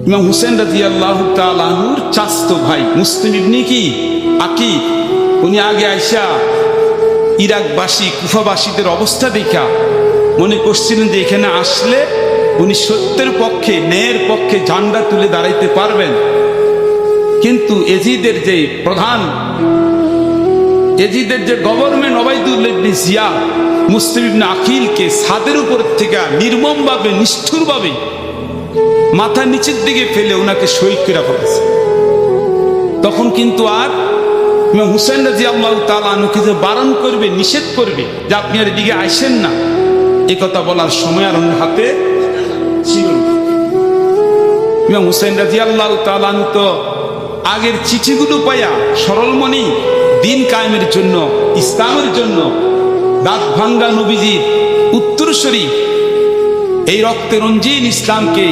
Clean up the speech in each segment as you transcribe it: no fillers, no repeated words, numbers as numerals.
ইমাম হুসেন রাদিয়াল্লাহু তাআলা আনহুর চাচতো ভাই মুসলিম ইবনে কি আকিব, উনি আগে আইসা ইরাকবাসী কুফাবাসীদের অবস্থা দেখা মনে করছিলেন যে এখানে আসলে উনি সত্যের পক্ষে ন্যায়ের পক্ষে ঝান্ডা তুলে দাঁড়াইতে পারবেন। কিন্তু এজিদের যে প্রধান, এজিদের যে গভর্নমেন্ট ওবায়দুল্লাহ ইবনে জিয়াদ মুসলিম ইবনে আকিলকে ছাদের উপর থেকে নির্মমভাবে নিষ্ঠুরভাবে মাথা নিচের দিকে ফেলে ওনাকে শহীদ করে ফেলেছে। তখন কিন্তু আর ইমাম হুসেন রাদিয়াল্লাহু তাআলা আনহুকে যে বারণ করবে, নিষেধ করবে যে আপনি আর এদিকে আইসেন না, এ কথা বলার সময় আর ওনার হাতে ছিল না। ইমাম হুসেন রাদিয়াল্লাহু তাআলা আনহু তো আগের চিঠিগুলো পাইয়া সরলমণি দিন কায়েমের জন্য, ইসলামের জন্য, দাঁত ভাঙ্গা নবীজির উত্তরসূরি এই রক্তে রঞ্জিন ইসলামকে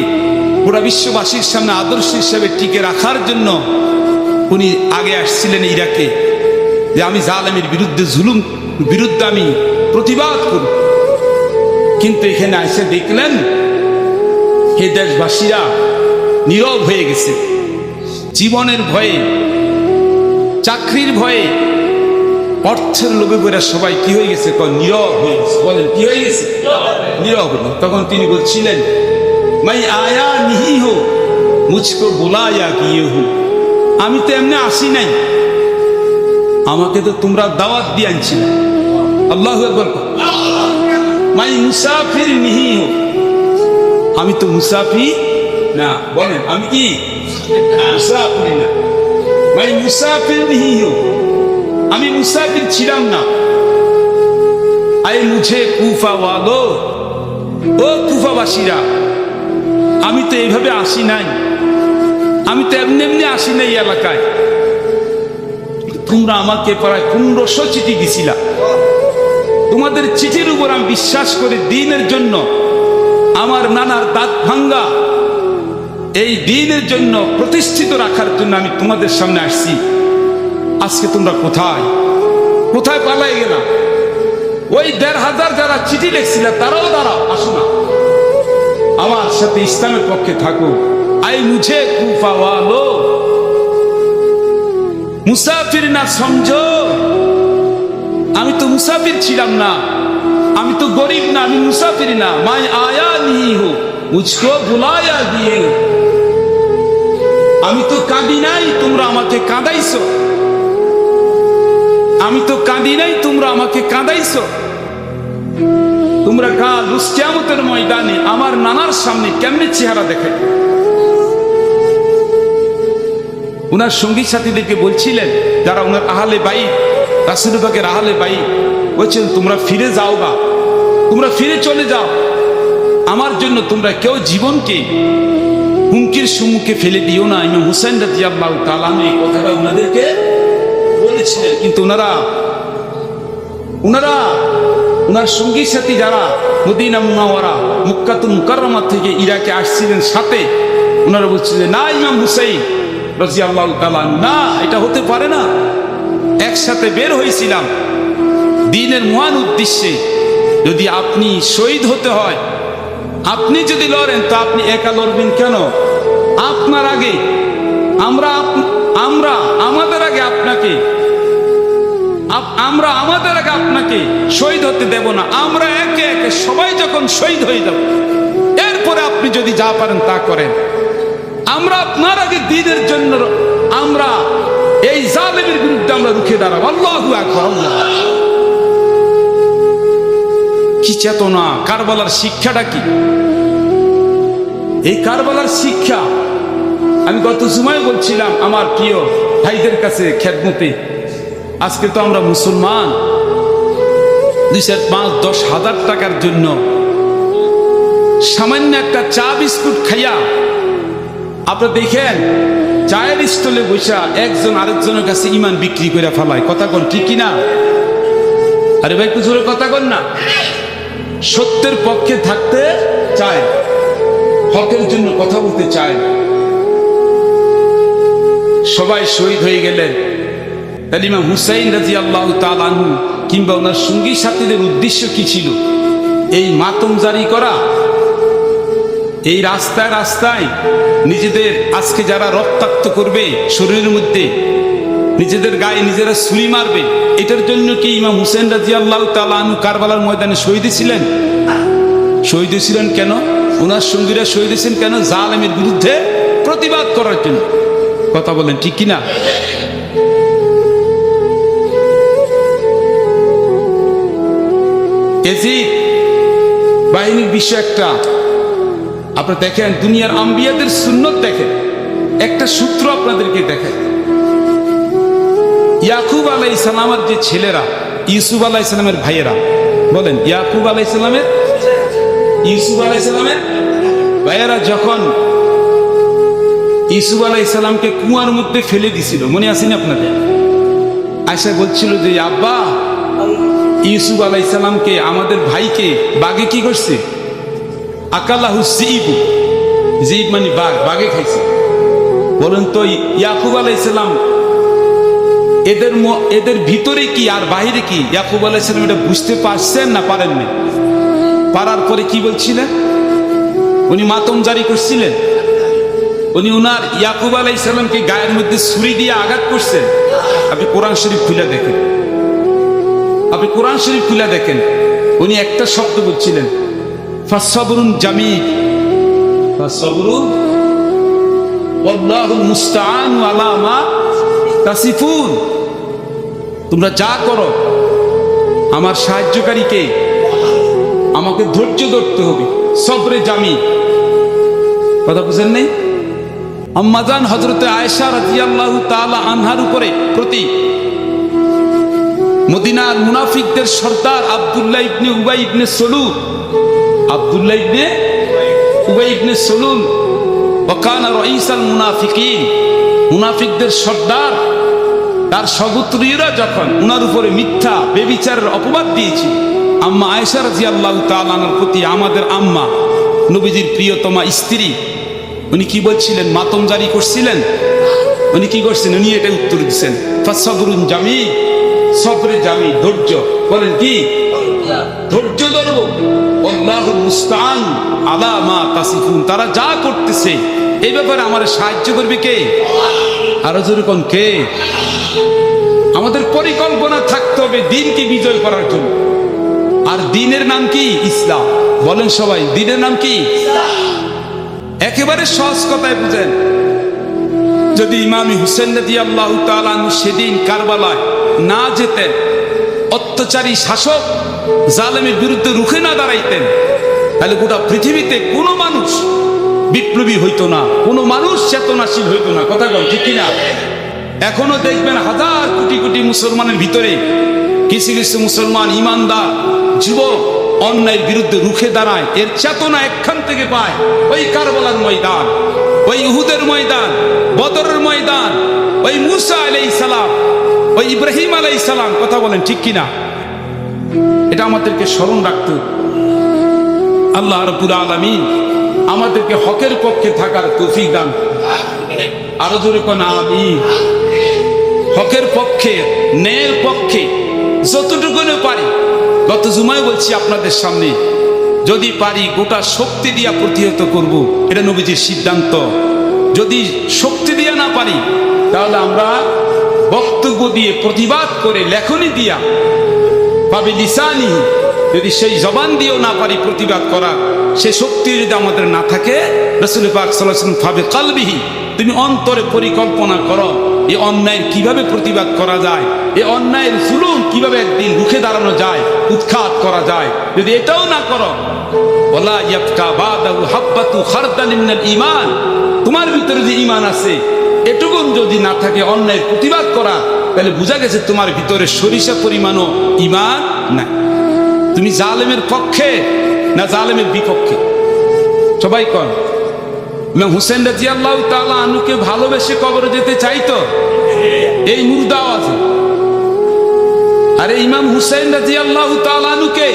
পুরা বিশ্ববাসীর সামনে আদর্শ হিসেবে টিকে রাখার জন্য উনি আগে আসছিলেন ইরাকে, যে আমি জালেমের বিরুদ্ধে জুলুম বিরুদ্ধে আমি প্রতিবাদ করব। কিন্তু এখানে এসে দেখলেন হে দেশবাসীরা নীরব হয়ে গেছে, জীবনের ভয়ে, চাকরির ভয়ে, অর্থের লোভে করে সবাই কি হয়ে গেছে, নীরব হয়ে গেছে। বলেন কি হয়ে গেছে? নীরব হলো। তখন তিনি বলছিলেন মাই আয়া নিহি হো মুঝকো বুলায়া কিয়ে হো, আমি তো এমনি আসি নাই, আমাকে তো তোমরা দাওয়াত দিয়ে আনছিলে। আল্লাহু আকবার। মাই মুসাফির নিহি হো, আমি তো মুসাফির না। বলেন আমি কি মুসাফির না। মাই মুসাফির নিহি হো, আমি মুসাফির ছিলাম না। আই মুঝে কুফা ওয়ালো, ও কুফাবাসীরা আমি তো এইভাবে আসি নাই, আমি তো এমনি এমনি আসি নাই এলাকায়। তোমরা আমাকে প্রায় 1500 চিঠি দিছিলা, তোমাদের চিঠির উপর আমি বিশ্বাস করে দিনের জন্য, আমার নানার দাঁত ভাঙ্গা এই দিনের জন্য প্রতিষ্ঠিত রাখার জন্য আমি তোমাদের সামনে আসছি। আজকে তোমরা কোথায় কোথায় পালাই গেলাম? ওই 1500 যারা চিঠি লিখছিল তারাও দাঁড়াও, আসো না, আমার সাথে ইসলামের পক্ষে থাকো। আই মুঝে কুফা ওয়ালো মুসাফির না সমঝো, আমি তো মুসাফির ছিলাম না, আমি তো গরিব না, আমি মুসাফির না। মাই আয়া নিহি হো মুঝকো বুলায়া দিয়ে, আমি তো কাঁদি নাই, তোমরা আমাকে কাঁদাইছো, আমি তো কাঁদি নাই, তোমরা আমাকে কাঁদাইছো। তোমরা কাল কিয়ামতের ময়দানে আমার নানার সামনে কেমনে চেহারা দেখাই। উনার সঙ্গী সাথীদেরকে বলছিলেন, যারা উনার আহলে বাইত, রাসূল পাকের আহলে বাইত, বলছেন তোমরা ফিরে যাও গা, তোমরা ফিরে চলে যাও, আমার জন্য তোমরা কেউ জীবনকে হুমকির সম্মুখে ফেলে দিও না। ইমাম হুসেন রাদিয়াল্লাহু তাআলা এই কথাটা উনাদেরকে বলেছিলেন। কিন্তু উনার সঙ্গী সাথী যারা মদিনা মুনাওয়ারা মক্কাতুল মুকাররমা থেকে ইরাকে আসছিলেন সাথে, ওনারা বলছিলেন না ইমাম হুসাইন রাদিয়াল্লাহু তাআলা, না এটা হতে পারে না, একসাথে বের হয়েছিলাম দ্বীনের মহান উদ্দেশ্যে, যদি আপনি শহীদ হতে হয়, আপনি যদি লড়েন তো আপনি একা লড়বেন কেন? আপনার আগে আমরা আমাদের আগে আপনাকে শহীদ হতে দেব না। আমরা একে একে সবাই যখন শহীদ হয়ে যাব, এরপরে আপনি যদি যা পারেন তা করেন। আমরা আপনার আগে দ্বীনের জন্য আমরা এই জালেমের বিরুদ্ধে আমরা রুখে দাঁড়াবো। আল্লাহু আকবার। কি চেতনা! কারবালার শিক্ষাটা কি? এই কারবালার শিক্ষা আমি গত জুমায় বলছিলাম আমার প্রিয় ভাইদের কাছে খেদমতে, আজকে তো আমরা মুসলমান, 2, 5, 10 হাজার টাকার জন্য সামান্য একটা চা বিস্কুট খাইয়া আপনারা দেখেন চায়ের স্টলে বসা একজন আরেকজনের কাছে ইমান বিক্রি করে ফেলায়। কথা কোন ঠিক কিনা? আরে ভাই একটু জোরে কথা কোন না। সত্যের পক্ষে থাকতে চায়, হকের জন্য কথা বলতে চায়। সবাই শহীদ হয়ে গেলেন, তাহলে ইমাম হুসাইন রাদিয়াল্লাহু তাআলা আনহু কিংবা ওনার সঙ্গী সাথীদের উদ্দেশ্য কি ছিল? এই মাতম জারি করা, এই রাস্তায় রাস্তায় নিজেদের আজকে যারা রক্তাক্ত করবে শরীরের মধ্যে, নিজেদের গায়ে নিজেরা ছুরি মারবে, এটার জন্য কি ইমাম হুসেন রাদিয়াল্লাহু তাআলা আনহু কারবালার ময়দানে শহীদ ছিলেন? শহীদ ছিলেন কেন? ওনার সঙ্গীরা শহীদ ছিলেন কেন? জালেমের বিরুদ্ধে প্রতিবাদ করার জন্য। কথা বলেন ঠিক কিনা? ইয়াজিদ বাহিনীর বিষয় একটা, আপনারা দেখেন দুনিয়ার আম্বিয়াদের সুন্নত দেখেন, একটা সূত্র আপনাদেরকে দেখেন। ইয়াকুব আলাইহিস সালামের যে ছেলেরা, ইউসুফ আলাইহিস সালামের ভাইয়েরা, বলেন ইয়াকুব আলাইহিস সালামের, ইউসুফ আলাইহিস সালামের ভাইয়েরা যখন ইউসুফ আলাইহিস সালামকে কুয়ার মধ্যে ফেলে দিছিল, মনে আছে না আপনাদের? আয়েশা বলছিল যে আব্বা, ইউসুফ আলাইহিস সালামকে, আমাদের ভাইকে বাঘে কি করছে? আকালাহু যিবু, যিব মানে বাঘ, বাঘে খাইছে। বলেন তো ইয়াকুব আলাইহিস সালাম এদের ভিতরে কি আর বাহিরে কি ইয়াকুব আলাইহিস সালাম এটা বুঝতে পারছেন না পারেননি? পারার পরে কি বলছিলেন? উনি মাতম জারি করছিলেন। উনি উনার ইয়াকুব আলাইহিস সালামকে গায়ের মধ্যে ছুরি দিয়ে আঘাত করছেন। আপনি কোরআন শরীফ খুলে দেখেন, আপনি কোরআন শরীফ খুলে দেখেন, উনি একটা শব্দ বলছিলেন, ফাসসাবরুন জামিল, ফাসসাবরুন ওয়াল্লাহুল মুস্তাআন আলা মা তাসিফুন। তোমরা যা করো, আমার সাহায্যকারীকে, আমাকে ধৈর্য ধরতে হবে, সবরে জামি। কথা বুঝেন নেই? আম্মাজান হযরতে আয়েশা রাদিয়াল্লাহু তাআলা আনহার উপরে প্রতি মদিনার মুনাফিকদের সর্দার আব্দুল্লাহ ইবনে উবাই ইবনে সলুল, আব্দুল্লাহ ইবনে উবাই ইবনে সলুল ওয়াকানা রাইসাল মুনাফিকিন, মুনাফিকদের সর্দার, তার সহোদরীরা যখন উনার উপরে মিথ্যা বেবিচারের অপবাদ দিয়েছে, আম্মা আয়েশা রাদিয়াল্লাহু তাআলা আনহার প্রতি, আমাদের আম্মা নবীজির প্রিয়তমা স্ত্রী, উনি কি বলছিলেন? মাতম জারি করছিলেন। উনি কি করছেন? উনি এটা উত্তর দিচ্ছেন, ফাসসাবরুন জামিল, সবরে জামি, ধৈর্য। বলেন কি? ধৈর্য ধরবো। আল্লাহুল মুস্তাআন আলা মা তাসিফুন, তারা যা করতেছে এই ব্যাপারে আমার সাহায্য করবে কে? আরো জোরে কোন কে? আমাদের পরিকল্পনা থাকতে হবে দ্বীনকে বিজয় করার জন্য। আর দ্বীনের নাম কি? ইসলাম। বলেন সবাই, দ্বীনের নাম কি? একেবারে সহজ কথায় বুঝেন। যদি ইমাম হুসেন রাদিয়াল্লাহু তাআলা আনহু সেদিন কারবালায় না যেতেন, অত্যাচারী শাসক জালেমের বিরুদ্ধে রুখে না দাঁড়াইতেন, তাহলে গোটা পৃথিবীতে কোনো মানুষ বিপ্লবী হইতো না, কোনো মানুষ চেতনাশীল হইতো না। কথা বল ঠিক কিনা? এখনো দেখবেন হাজার কোটি কোটি মুসলমানের ভিতরে কিছু কিছু মুসলমান ইমানদার যুবক অন্যায়ের বিরুদ্ধে রুখে দাঁড়ায়। এর চেতনা একখান থেকে পায়, ওই কারবালার ময়দান, ওই উহুদের ময়দান, বদরের ময়দান, ওই মুসা আলাইহিস সালাম, ওই ইব্রাহিম আলাইহিস সালাম। কথা বলেন ঠিক কিনা? এটা আমাদেরকে স্মরণ রাখতে হবে। আল্লাহ রাব্বুল আলামিন আমাদেরকে হকের পক্ষে থাকার তৌফিক দান। আরো জোরে কোন আমিন। হকের পক্ষে, ন্যায়ের পক্ষে যতটুকু পারি, গত জুমায় বলছি আপনাদের সামনে, যদি পারি গোটা শক্তি দিয়া প্রতিহত করব, এটা নবীজির সিদ্ধান্ত। যদি শক্তি দিয়া না পারি, তাহলে আমরা বক্তব্য দিয়ে, প্রতিবাদ করে, লেখনী দিয়া, পাবি লিসানি, যদি সেই জবান দিয়েও না পারি প্রতিবাদ করার, সে শক্তি যদি আমাদের না থাকে, রাসূল পাক সাল্লাল্লাহু আলাইহি ওয়াসাল্লাম ফাবি কলবিহি, তুমি অন্তরে পরিকল্পনা করো এই অন্যায়ের কিভাবে প্রতিবাদ করা যায়, এই অন্যায়ের জুলুম কিভাবে একদিন রুখে দাঁড়ানো যায়, উৎখাত করা যায়। যদি এটাও না করো, ওয়ালা ইয়াবকা বাদাহু হাব্বাতু খারদালিন মিনাল ঈমান, তোমার ভিতরে যে ঈমান আছে এটুকু যদি না থাকে অন্যায়ের প্রতিবাদ করা, তাহলে বোঝা গেছে তোমার ভিতরে সরিষা পরিমাণও ঈমান নাই। তুমি জালেমের পক্ষে না জালেমের বিপক্ষে? সবাই কোন ইমাম হুসেন রাদিয়াল্লাহু তাআলা আনহুকে ভালোবেসে কবরে যেতে চাইতো এই মুর্দা আওয়াজে। আরে ইমাম হুসেন রাদিয়াল্লাহু তাআলা আনহুকে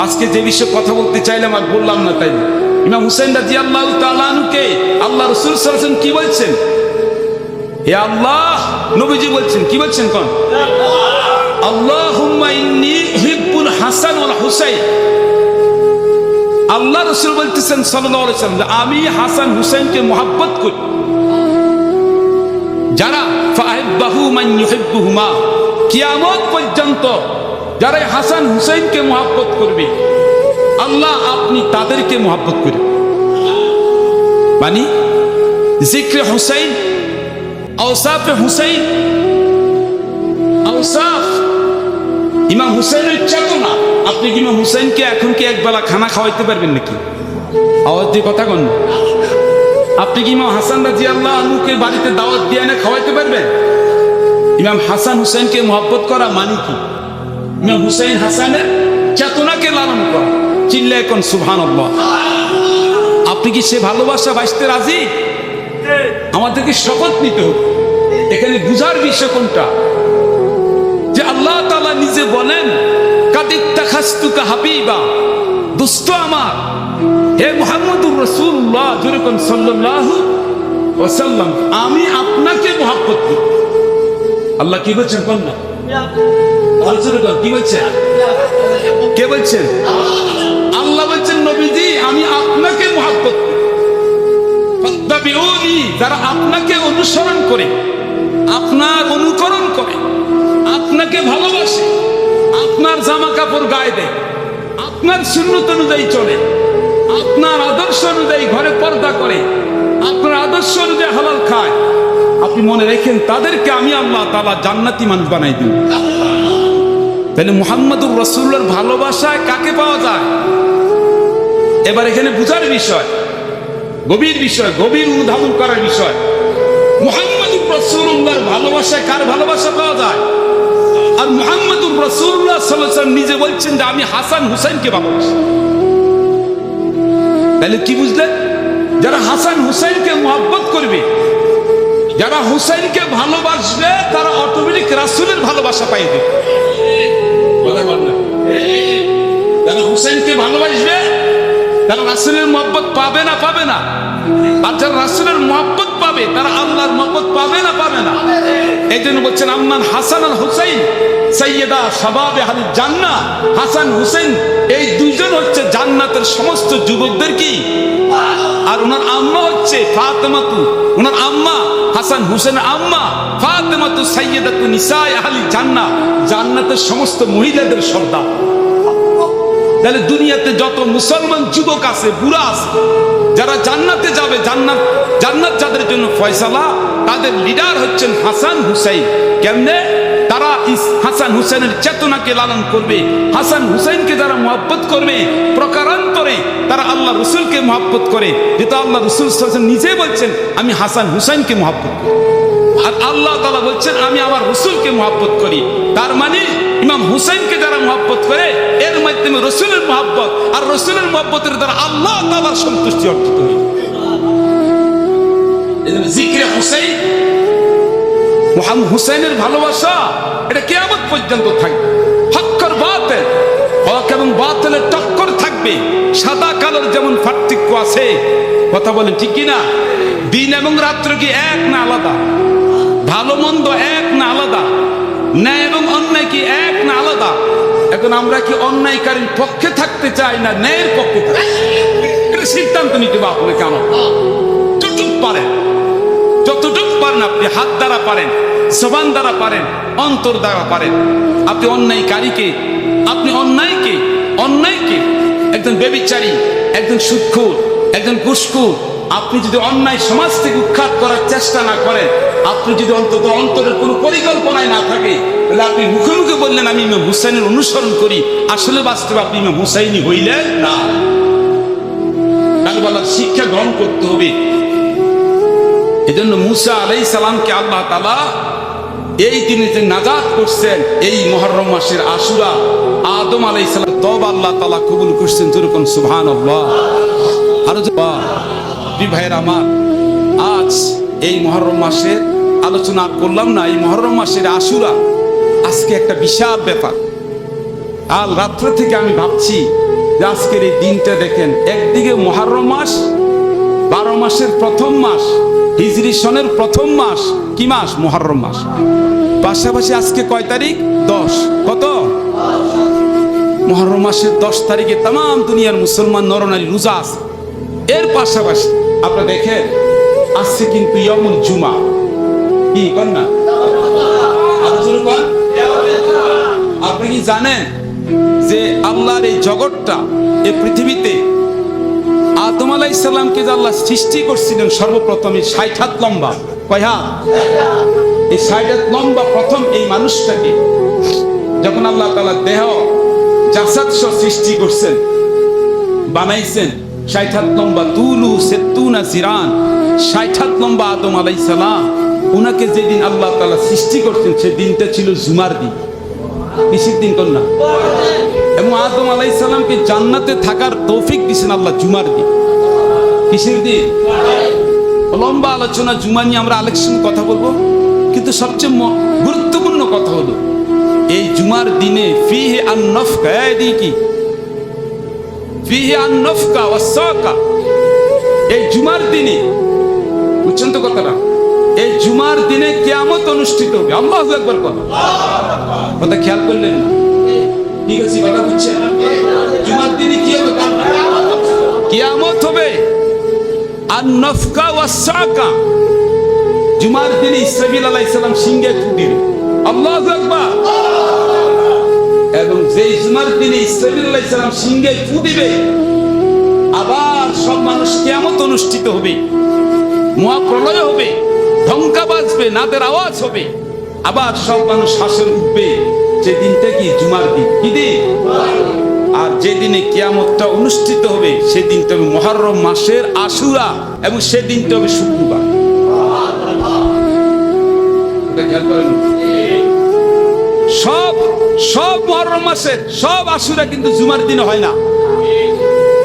আজকে যে বিষয়ে কথা বলতে চাইলাম আর বললাম না, তাই ইমাম হুসেন রাদিয়াল্লাহু তাআলা আনহুকে আল্লাহ রাসূল সাল্লাল্লাহু আলাইহি ওয়াসাল্লাম কি বলছেন? হে আল্লাহ, নবীজি বলছেন, কি বলছেন কোন? আল্লাহুম্মা ইন্নী উহিব্বুল হাসান ওয়াল হুসাইন, আল্লাহ রাসূল বলতেছেন সাল্লাল্লাহু আলাইহি ওয়াসাল্লাম, আমি হাসান হুসাইনকে মহব্বত করি। যারা ফাহিব্বাহু মান ইউহিব্বুহুমা, কিয়ামত পর্যন্ত যারা হাসান হুসাইনকে মহব্বত করবে, আল্লাহ আপনি তাদেরকে মহব্বত করেন। মানে জিক্রে হুসাইন, আওসাফে হুসাইন, আওসাফ ইমাম হুসাইনের চেতনা। আপনি কি ইমাম হুসাইনকে এখন কি একবেলা খানা খাওয়াইতে পারবেন নাকি? আওয়াজ দিয়ে কথা কন। আপনি কি ইমাম হাসান রাদিয়াল্লাহু আনহুকে বাড়িতে দাওয়াত দিয়ে এনে খাওয়াইতে পারবেন? ইমাম হাসান হুসাইনকে মহব্বত করা মানে কি? ইমাম হুসাইন হাসানের চেতনাকে লালন করা। চিল্লায় কোন সুবহানাল্লাহ। আপনি কি সে ভালোবাসা বাঁচতে রাজি? আমাদেরকে শপথ নিতে হবে। এখানে বুঝার বিষয় কোনটা, যে আল্লাহ তাআলা নিজে বলেন কাদিত্তাখাসতুকা হাবিবা, দোস্ত আমার হে মুহাম্মদুর রাসূলুল্লাহ যেরকম সাল্লাল্লাহু আলাইহি ওয়াসাল্লাম, আমি আপনাকে মহব্বত করি। আল্লাহ কি বলছেন কোন না? কি বলছেন? কে বলছেন? আল্লাহ বলছেন নবীজি আমি আপনাকে মহব্বত করি। ফাত্তাবিউনি, যারা আপনাকে অনুসরণ করে, আপনার অনুকরণ করে, আপনাকে ভালোবাসে, আপনার জামা কাপড় গায়ে দেয়, আপনার সুন্নত অনুযায়ী চলে, আপনার আদর্শ অনুযায়ী ঘরে পর্দা করে, আপনার আদর্শ অনুযায়ী হালাল খায়, আপনি মনে রেখেন তাদেরকে আমি আল্লাহ তাআলা জান্নাতি মানুষ বানাই দিই। তাহলে মুহাম্মদুর রাসূলুল্লাহর ভালোবাসায় কাকে পাওয়া যায়? এবার এখানে বুঝার বিষয়, গভীর বিষয়, গভীর অনুধাবন করার বিষয়। মুহাম্মদুর রাসূলুল্লাহর ভালোবাসায় কার ভালোবাসা পাওয়া যায়? আর মুহাম্মদুর রাসূলুল্লাহ সাল্লাল্লাহু আলাইহি ওয়াসাল্লাম নিজে বলছেন যে আমি হাসান হুসাইনকে ভালোবাসি। তাহলে কি বুঝলেন? যারা হাসান হুসাইনকে মহব্বত করবে, যারা হুসাইনকে ভালোবাসবে, তারা অটোমেটিক রাসূলের ভালোবাসা পাইবে। যারা হুসাইনকে ভালোবাসবে তারা রাসূলের মহব্বত পাবে না? পাবে না? আর যারা রাসূলের মহব্বত পাবে তারা আল্লাহর মহব্বত পাবে না? পাবে না? এই জন্য বলছেন আম্মান হাসান আল হুসাইন সাইয়্যিদা শাবাবে আহলিল জান্নাহ। হাসান হুসাইন এই দুইজন হচ্ছে জান্নাতের সমস্ত যুবকদের কি, আর ওনার আম্মা হচ্ছে ফাতেমাতু, ওনার আম্মা হাসান হুসেনের আম্মা ফাতেমাতু সাইয়্যিদাতু নিসায়ে আহলিল জান্নাহ, জান্নাতের সমস্ত মহিলাদের সর্দার। তাহলে দুনিয়াতে যত মুসলমান যুবক আছে, বুড়া আছে, যারা জান্নাতে যাবে, জান্নাত যাদের জন্য ফয়সালা, তাদের লিডার হচ্ছেন হাসান হুসাইন। কেমনে? তারা হাসান হুসাইনের চেতনাকে লালন করবে। হাসান হুসাইনকে যারা মহব্বত করবে, প্রকারান্তরে তারা আল্লাহ রসুলকে মহব্বত করে। যেটা আল্লাহ রসুল নিজে বলছেন আমি হাসান হুসাইনকে মহব্বত করি, আর আল্লাহ তাআলা বলছেন আমি আমার রসুলকে মহব্বত করি। তার মানে ইমাম হুসাইনকে যারা মহব্বত করে, এর মাধ্যমে রসুলের মহব্বত, আর রসুলের মহব্বতের দ্বারা আল্লাহ তাআলার সন্তুষ্টি অর্জিত হয়। জিক্রে হুসাইন, মুহাম্মদ হুসাইনের ভালোবাসা, এটা কিয়ামত পর্যন্ত থাকবে। হক আর বাতিল, হক এবং বাতিলের টক্কর থাকবে। সাদা কালোর যেমন পার্থক্য আছে, কথা বলেন ঠিক কি না? দিন এবং রাত্র কি এক না আলাদা? ভালো মন্দ এক না আলাদা? ন্যায় এবং অন্যায় কি এক না আলাদা? এখন আমরা কি অন্যায়কারীর পক্ষে থাকতে চাই না ন্যায়ের পক্ষে থাকতে? এটা সিদ্ধান্ত নিতে হবে আপনাকে আমার। যতটুক পারেন, যতটুক পারেন আপনি, হাত দ্বারা পারেন, জবান দ্বারা পারেন, অন্তর দ্বারা পারেন, আপনি অন্যায়কারীকে, আপনি অন্যায়কে একজন ব্যভিচারী, একজন সুদখোর, একজন ঘুষখোর, আপনি যদি অন্যায় সমাজ থেকে উৎখাত করার চেষ্টা না করেন, আপনি যদি অন্তত অন্তরের কোনো পরিকল্পনায় না থাকে, তাহলে আপনি মুখে মুখে বললেন আমি ইমাম হুসাইনের অনুসরণ করি, আসলে বাস্তবে আপনি ইমাম হুসাইনি হইলেন না। কারবালার শিক্ষা গ্রহণ করতে হবে। এজন্য মুসা আলাইহিস সালামকে আল্লাহ তাআলা এই দিনে যে নাজাত করছেন, এই মুহররম মাসের আশুরা, আদম আলাইহিস সালাম তওবা আল্লাহ তাআলা কবুল করছেন। যেরকম সুবহানাল্লাহ। আর ভাইয়ের আমার, আজ এই মুহররম মাসের আলোচনা করলাম না, এই মুহররম মাসের আশুরা আজকে একটা বিশাল ব্যাপার। কাল রাত্র থেকে আমি ভাবছি যে আজকের এই দিনটা দেখেন, একদিকে মুহররম মাস, 12 মাসের প্রথম মাস, হিজরি সনের প্রথম মাস, কি মাস? মুহররম মাস। পাশাপাশি আজকে কয় তারিখ? 10। কত? মুহররম মাসের 10 তারিখে তাম দুনিয়ার মুসলমান নরনারী রোজা আছে। এর পাশাপাশি আপনারা দেখেন আজকে কিন্তু ইয়ামুল জুমা, কি কর না আপনি কি জানেন যে আল্লাহর এই জগৎটা, এই পৃথিবীতে আদম আলাইহিস সালামকে যে আল্লাহ সৃষ্টি করছিলেন সর্বপ্রথম 60 হাত লম্বা, কয় হাত? এই 60 হাত লম্বা প্রথম এই মানুষটাকে যখন আল্লাহ তাআলা দেহ জাসাদ সহ সৃষ্টি করছেন, বানাইছেন 60 হাত লম্বা, তুলু সেতুনা জিরান, 60 হাত লম্বা আদম আলাইহিস সালাম। উনাকে যেদিন আল্লাহ তাআলা সৃষ্টি করছেন সেই দিনটা ছিল জুমার দিন। কিসের দিন কর না? এবং আদম আলাইহিস সালামকে জান্নাতে থাকার তৌফিক দিয়েছেন আল্লাহ জুমার দিন। কিসের দিন? লম্বা আলোচনা জুমা নিয়ে আমরা আলেকশন কথা বলবো, কিন্তু সবচেয়ে গুরুত্বপূর্ণ কথা হলো এই জুমার দিনে ফিহি আন-নাফকা, কি ফিহি আন-নাফকা ওয়াস-সাকা। এই জুমার দিনে, বুঝছেন তো কথাটা, এই জুমার দিনে কিয়ামত অনুষ্ঠিত হবে। আল্লাহু আকবার, কথা খেয়াল করলেন না? ঠিক আছে, কথা বুঝছেন? জুমার দিনে কি হবে? কিয়ামত হবে। আন-নাফকা ওয়াস-সাকা, জুমার দিনে ইসরাফিল আলাইহিস সালাম সিংহে ফু দিবে। আল্লাহু আকবার। এবং যেই জুমার দিনে ইসরাফিল আলাইহিস সালাম সিংহে ফু দিবে, আবার সব মানুষ কিয়ামত অনুষ্ঠিত হবে, মহাপ্রলয় হবে, ঢঙ্কা বাজবে, নাদের আওয়াজ হবে, আবার সব মানুষ হাসর উঠবে। যে দিনটা কি? জুমার দিন। কি দিন? আর যেদিনে কিয়ামতটা অনুষ্ঠিত হবে সেদিনটা হবে মুহররম মাসের আশুরা, এবং সেদিনটা হবে শুক্রবার। সব মুহররম মাসের সব আশুরা কিন্তু জুমার দিনে হয় না।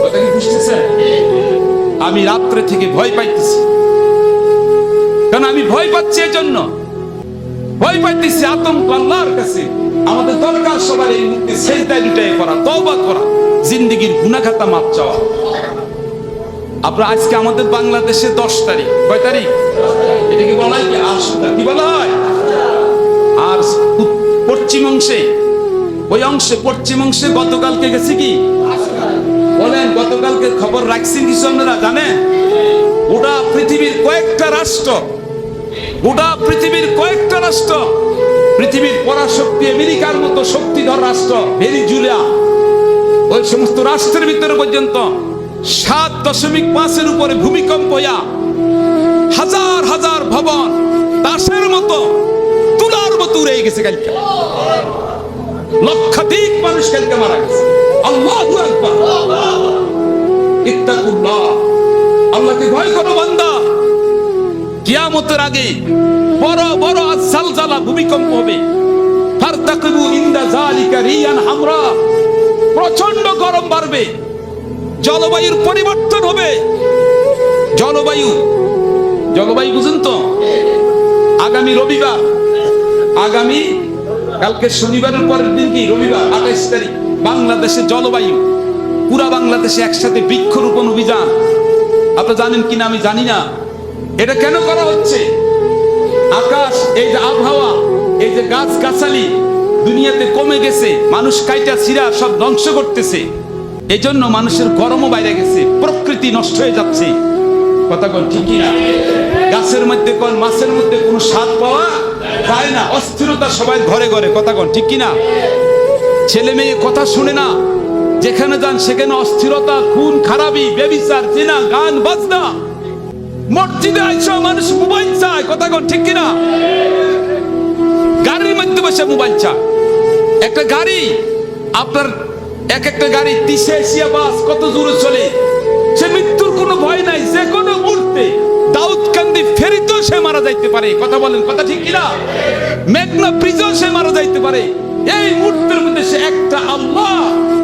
কথা কি বুঝতেছেন? আমি রাত্রে থেকে ভয় পাইতেছি, কারণ আমি ভয় পাচ্ছি, এজন্য ভয় পাইতেছি, আতঙ্ক আল্লাহর কাছে। আমাদের দরকার সবার এই মুক্তি সেজদায় লুটাই করা, তওবা করা, জিন্দেগীর গুনাহ খাতা মাপ চাওয়া। আপনারা আজকে আমাদের বাংলাদেশে 10 তারিখ, কয় তারিখ? এটাকে বলা হয় কি? আশুরা। কি বলা হয়? আর পশ্চিম অংশে, ওই অংশে, পশ্চিম অংশে গতকালকে গেছে কি বলেন? গতকালকে খবর রাখছেন কিছু আপনারা জানেন? গোটা পৃথিবীর কয়েকটা রাষ্ট্র, গোটা পৃথিবীর কয়েকটা রাষ্ট্র, পৃথিবীর পরাশক্তি আমেরিকার মতো শক্তিধর রাষ্ট্র, ভেনিজুয়েলা, ওই সমস্ত রাষ্ট্রের ভিতরে পর্যন্ত 7.5 উপরে ভূমিকম্প হইয়া হাজার হাজার ভবন তাসের মতো, তুলার মতো উড়ে গেছে। কালকে লক্ষাধিক মানুষ কালকে মারা গেছে। আল্লাহু আকবার। ইত্তাকুল্লাহ, আল্লাহকে ভয় করো বান্দা। কিয়ামতের আগে বড় বড় আযলজালা, ভূমিকম্প হবে। ফারতাকিবু ইনদা যালিকা রিয়ান হামরা, প্রচন্ড গরম বাড়বে, জলবায়ুর পরিবর্তন হবে। জলবায়ু বুঝুন তো? আগামী রবিবার, আগামী কালকে শনিবারের পরের দিন কি? রবিবার 28 তারিখ, বাংলাদেশে জলবায়ু, পুরা বাংলাদেশে একসাথে বৃক্ষরোপণ অভিযান। আপনারা জানেন কিনা আমি জানি না। এটা কেন করা হচ্ছে? আকাশ, এই যে আবহাওয়া, এই যে গাছ গাছালি দুনিয়াতে কমে গেছে, মানুষ কাইটা ছিঁড়া সব ধ্বংস করতেছে, এই জন্য মানুষের গরমও বাইরে গেছে, প্রকৃতি নষ্ট হয়ে যাচ্ছে। কথা কোন ঠিক না? গাছের মধ্যে কোন মাছের মধ্যে কোনো স্বাদ পাওয়া যায় না, অস্থিরতা সবাই ঘরে ঘরে। কথা কোন ঠিক কিনা? ছেলে মেয়ে কথা শুনে না, যেখানে যান সেখানে অস্থিরতা, খুন খারাপি, ব্যভিচার, জিনা, গান বাজনা। মসজিদে আইসা মানুষ মোবাইল চায়। কথা কোন ঠিক কিনা? গাড়ির মধ্যে বসে মোবাইল চায়। একটা গাড়ি, আপনার একটা গাড়ি 30 এশিয়া বাস কত দূরে চলে, সে মৃত্যুর কোনো ভয় নাই, যে কোনো মুহূর্তে দাউদকান্দি ফেরিতেও সে মারা যাইতে পারে। কথা বলেন, কথা ঠিক কিনা? মেঘনা ব্রিজেও সে মারা যাইতে পারে। এই মুহূর্তের মধ্যে সে একটা আল্লাহ,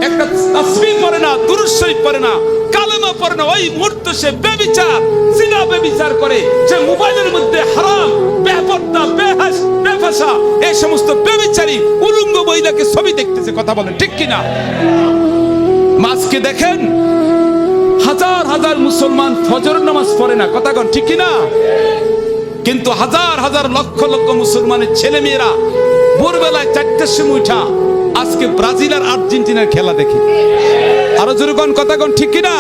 একটা তাসবিহ পড়ে না, দুরূদ শরীফ পড়ে না, কালেমা পড়ে না, ওই মুহূর্তে সে ব্যভিচার, জিনা ব্যভিচার করে। সে মোবাইলের মধ্যে হারাম, বেপরদা, বেহাস, বেফাসা, এই সমস্ত ব্যভিচারী উলঙ্গ মহিলাকে ছবি দেখতেছে। কথা বলেন ঠিক কিনা? আজকে দেখেন হাজার হাজার মুসলমান ফজর নামাজ পড়ে না। কথা কোন ঠিক কিনা? কিন্তু হাজার হাজার লক্ষ লক্ষ মুসলমানের ছেলে মেয়েরা ভোরবেলায় 4টার সময় উঠা আজকে ব্রাজিল আর আর্জেন্টিনার খেলা দেখে। আরো জোরে কোন কথা কোন ঠিক কিনা?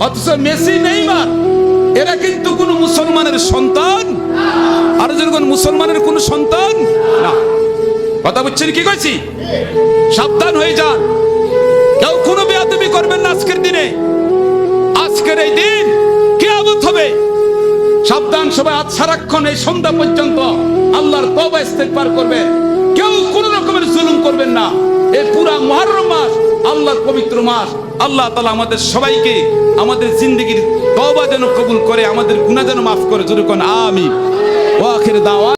অথচ মেসি নেইমার এরা কিন্তু কোনো মুসলমানের সন্তান, আরো জোরে কোন মুসলমানের কোনো সন্তান না। কথা বুঝছেন কি কইছি? সাবধান হয়ে যান, কেউ কোনো বেয়াদবি করবেন না আজকের দিনে। আজকের এই দিন কিয়ামত হবে। সাবধান সবাই, আজ সারাক্ষণ এই সন্ধ্যা পর্যন্ত আল্লাহর তওবা ইস্তেগফার করবে, কেউ কোন রকমের জুলুম করবেন না। এই পুরা মুহররম মাস আল্লাহর পবিত্র মাস। আল্লাহ তাআলা আমাদের সবাইকে আমাদের জিন্দেগির তওবা যেন কবুল করে, আমাদের গুনাহ যেন মাফ করে। জোরে কোন আমিন। ওয়া আখির দাওয়া।